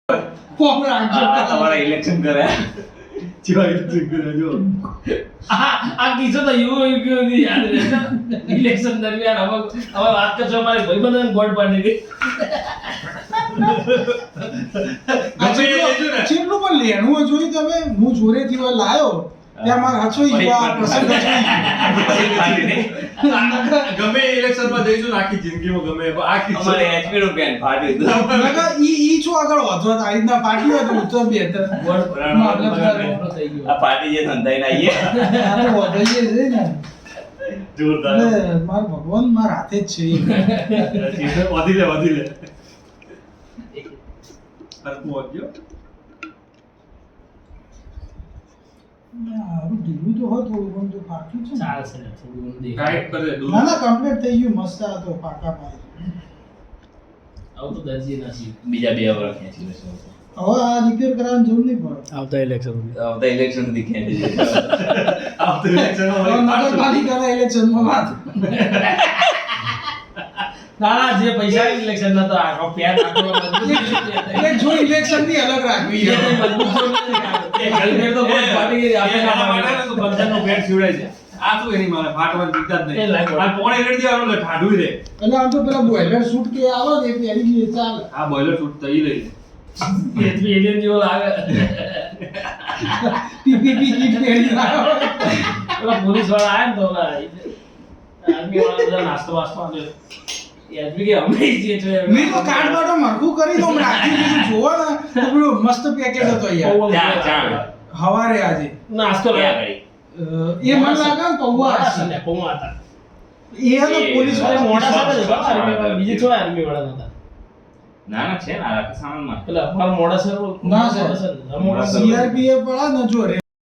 Form રાખજો તમારા election કર્યા જેવા ઇલેક્શન કરે જો આ કિસ્સો તો યુવો ઉપયોગી યાદ રહેશે ઇલેક્શન દરમિયાન હવે વાત કરશો અમારે ભાઈબંધોને ગોળ પાડી ગઈ ચેટલું પણ લેણું જોઈ તમે હું જોરેથી હોય લાયો ત્યાં માર હચોઈ ગયો પ્રસંગ ગમે ઇલેક્શન માં જઈશું ને આખી જિંદગીમાં ગમે આખી અમારે એચપી નું પેન ફાટ્યું નકા ઈ છો આગળ વધો આ રીતના પાર્ટી હોય તો ઉત્તર બેહતર ગોળ મતલબ થઈ ગયો આ પાર્ટી જે ધંધાઈને આવીએ આપણે વધઈએ છે ને જોરદાર એટલે માર ભગવાન માર હાથે જ છે વધી લે હરકું વાગ્યો હારું ઢીલું તો હોય થોડું ઘણું તો પાક્યું છે ને. ચાલશે ને થોડું ઊંધી ટાઈટ કરે દૂધ ના ના કમ્પ્લીટ થઈ ગયું મસ્ત આ તો પાકા પાય આવું તો દરજી નથી બીજા 2 વર્ષ ખેંચી લેશે હવે આ રિપેર કરવાની જરૂર નહીં પડે આવતા ઇલેક્શન આવતા ઇલેક્શન સુધી ખેંચી લેશે આવતું ઇલેક્શન હવે નગરપાલિકાના ઇલેક્શનમાં વાત ના જે પૈસા ઇલેક્શન નતો આખો પેટ આખો એટલે જો ઇલેક્શન ની અલગ રાખવી એ કઈ મજબૂત જો નથી એ ગલમેર તો ગોળ પાડી ગઈ આપણે ના માટે પાડે તો બધાનો પેટ છીવડાય છે આ શું એની મારે ફાટવાની ચિંતા જ એ નહીં લાગે. આ પોણે રેડી દેવાનું એટલે ઠાડું રે એટલે આમ તો પેલા બોઇલર શૂટ કે આવે ને એ પહેરી લઈએ ચાલે આ બોઇલર શૂટ થઈ રહી છે એ એલિયન જેવો લાગે પીપીપી કીટ પહેરી લાવો પેલા પોલીસ વાળા આયા ને તો ઓલા આર્મી વાળા બધા નાસ્તો વાસ્તો આપ્યો એચબી કે અમે જે છે મેં તો કાર્ડ બાટો મરખું કરી દો રાખી દીધું જોવો ને તો પેલું મસ્ત પેકેટ હતો યાર ચા હવારે આજે નાસ્તો ક્યાં લાયા ગઈ એ મને લાગે ને પૌવા હશે પૌવા હતા એ તો પોલીસ અરે વાળા મોટા સાથે જ હતા આર્મી વાળા બીજે છો આર્મી વાળા નતા ના ના છે ને આ સામાનમાં પેલા અમારા મોડા સર ના સર મોડા સર સીઆરપીએફ વાળા ને જો